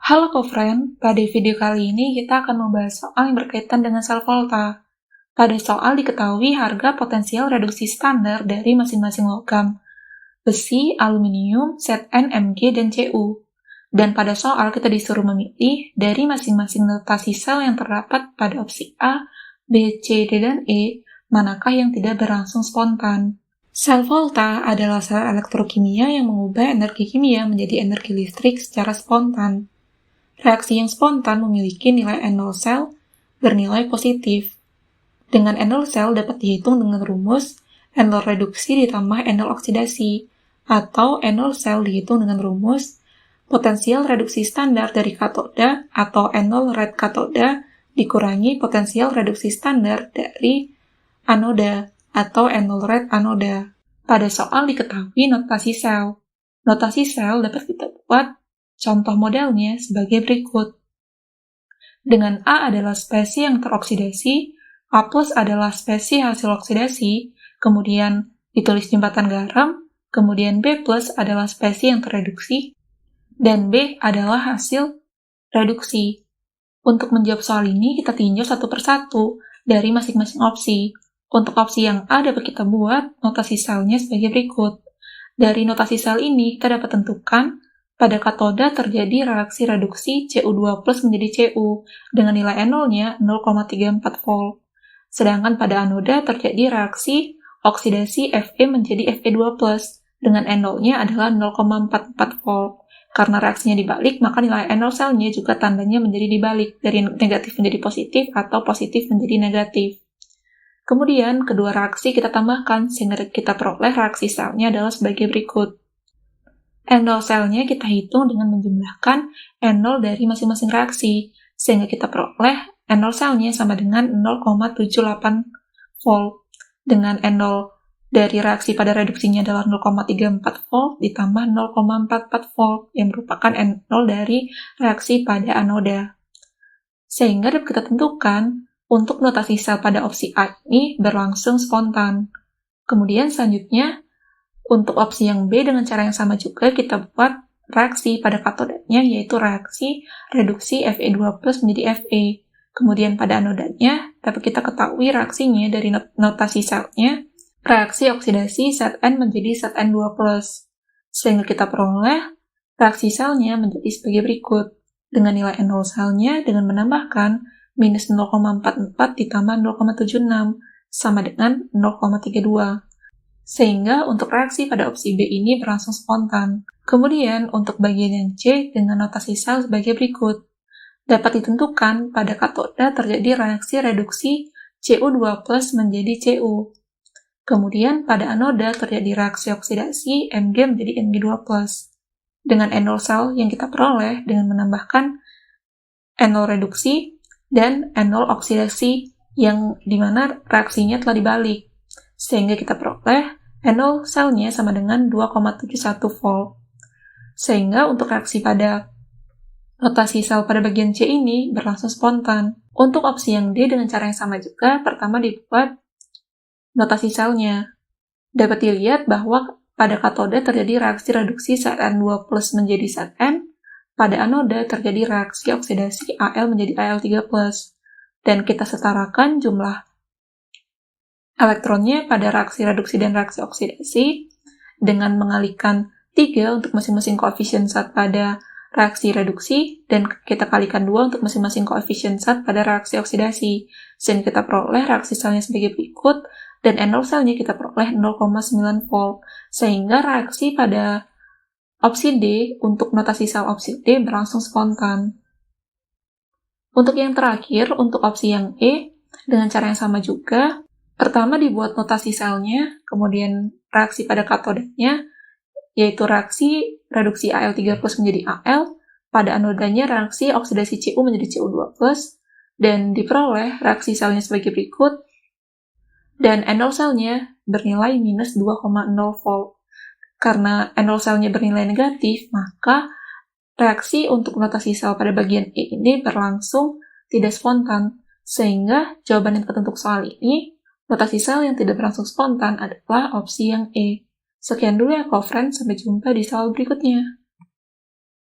Halo co-friend, pada video kali ini kita akan membahas soal yang berkaitan dengan sel volta. Pada soal diketahui harga potensial reduksi standar dari masing-masing logam, besi, aluminium, Zn, Mg, dan Cu. Dan pada soal kita disuruh memilih dari masing-masing notasi sel yang terdapat pada opsi A, B, C, D, dan E, manakah yang tidak berlangsung spontan. Sel volta adalah sel elektrokimia yang mengubah energi kimia menjadi energi listrik secara spontan. Reaksi yang spontan memiliki nilai N0 sel bernilai positif. Dengan N0 sel dapat dihitung dengan rumus N0 reduksi ditambah N0 oksidasi, atau N0 sel dihitung dengan rumus potensial reduksi standar dari katoda atau N0 red katoda dikurangi potensial reduksi standar dari anoda atau N0 red anoda. Pada soal diketahui notasi sel. Notasi sel dapat kita buat contoh modelnya sebagai berikut. Dengan A adalah spesies yang teroksidasi, A plus adalah spesies hasil oksidasi, kemudian ditulis jembatan garam, kemudian B plus adalah spesies yang terreduksi, dan B adalah hasil reduksi. Untuk menjawab soal ini, kita tinjau satu persatu dari masing-masing opsi. Untuk opsi yang A dapat kita buat notasi selnya sebagai berikut. Dari notasi sel ini, kita dapat tentukan pada katoda terjadi reaksi reduksi Cu2 plus menjadi Cu dengan nilai N0-nya 0,34 volt. Sedangkan pada anoda terjadi reaksi oksidasi Fe menjadi Fe2 plus dengan N0-nya adalah 0,44 volt. Karena reaksinya dibalik, maka nilai N0 selnya juga tandanya menjadi dibalik, dari negatif menjadi positif atau positif menjadi negatif. Kemudian, kedua reaksi kita tambahkan sehingga kita peroleh reaksi selnya adalah sebagai berikut. N0 selnya kita hitung dengan menjumlahkan N0 dari masing-masing reaksi, sehingga kita peroleh N0 selnya sama dengan 0,78 volt. Dengan N0 dari reaksi pada reduksinya adalah 0,34 volt ditambah 0,44 volt, yang merupakan N0 dari reaksi pada anoda. Sehingga dapat kita tentukan untuk notasi sel pada opsi A ini berlangsung spontan. Kemudian selanjutnya, untuk opsi yang B dengan cara yang sama juga kita buat reaksi pada katodanya, yaitu reaksi reduksi Fe2 plus menjadi Fe. Kemudian pada anodanya dapat kita ketahui reaksinya dari notasi selnya, reaksi oksidasi Zn menjadi Zn2 plus. Sehingga kita peroleh reaksi selnya menjadi sebagai berikut. Dengan nilai N0 selnya dengan menambahkan minus 0,44 ditambah 0,76 sama dengan 0,32. Sehingga untuk reaksi pada opsi B ini berlangsung spontan. Kemudian untuk bagian yang C dengan notasi sel sebagai berikut. Dapat ditentukan pada katoda terjadi reaksi reduksi Cu2 plus menjadi Cu. Kemudian pada anoda terjadi reaksi oksidasi Mg menjadi Mg2 plus. Dengan N0 sel yang kita peroleh dengan menambahkan N0 reduksi dan N0 oksidasi yang dimana reaksinya telah dibalik. Sehingga kita peroleh N0 selnya sama dengan 2,71 volt. Sehingga untuk reaksi pada notasi sel pada bagian C ini berlangsung spontan. Untuk opsi yang D dengan cara yang sama juga, pertama dibuat notasi selnya. Dapat dilihat bahwa pada katoda terjadi reaksi reduksi Zn2 plus menjadi Zn, pada anoda terjadi reaksi oksidasi Al menjadi Al3+. Dan kita setarakan jumlah elektronnya pada reaksi reduksi dan reaksi oksidasi dengan mengalihkan 3 untuk masing-masing koefisien zat pada reaksi reduksi dan kita kalikan 2 untuk masing-masing koefisien zat pada reaksi oksidasi. Sehingga kita peroleh reaksi selnya sebagai berikut dan N0 selnya kita peroleh 0,9 volt. Sehingga reaksi pada opsi D untuk notasi sel opsi D berlangsung spontan. Untuk yang terakhir, untuk opsi yang E, dengan cara yang sama juga, pertama dibuat notasi selnya, kemudian reaksi pada katodanya, yaitu reaksi reduksi Al3 plus menjadi Al, pada anodanya reaksi oksidasi Cu menjadi Cu2 plus, dan diperoleh reaksi selnya sebagai berikut, dan N0 selnya bernilai minus 2,0 volt. Karena N0 selnya bernilai negatif, maka reaksi untuk notasi sel pada bagian E ini berlangsung tidak spontan, sehingga jawaban yang tertentu soal ini, notasi sel yang tidak berlangsung spontan adalah opsi yang E. Sekian dulu ya co-friend, sampai jumpa di soal berikutnya.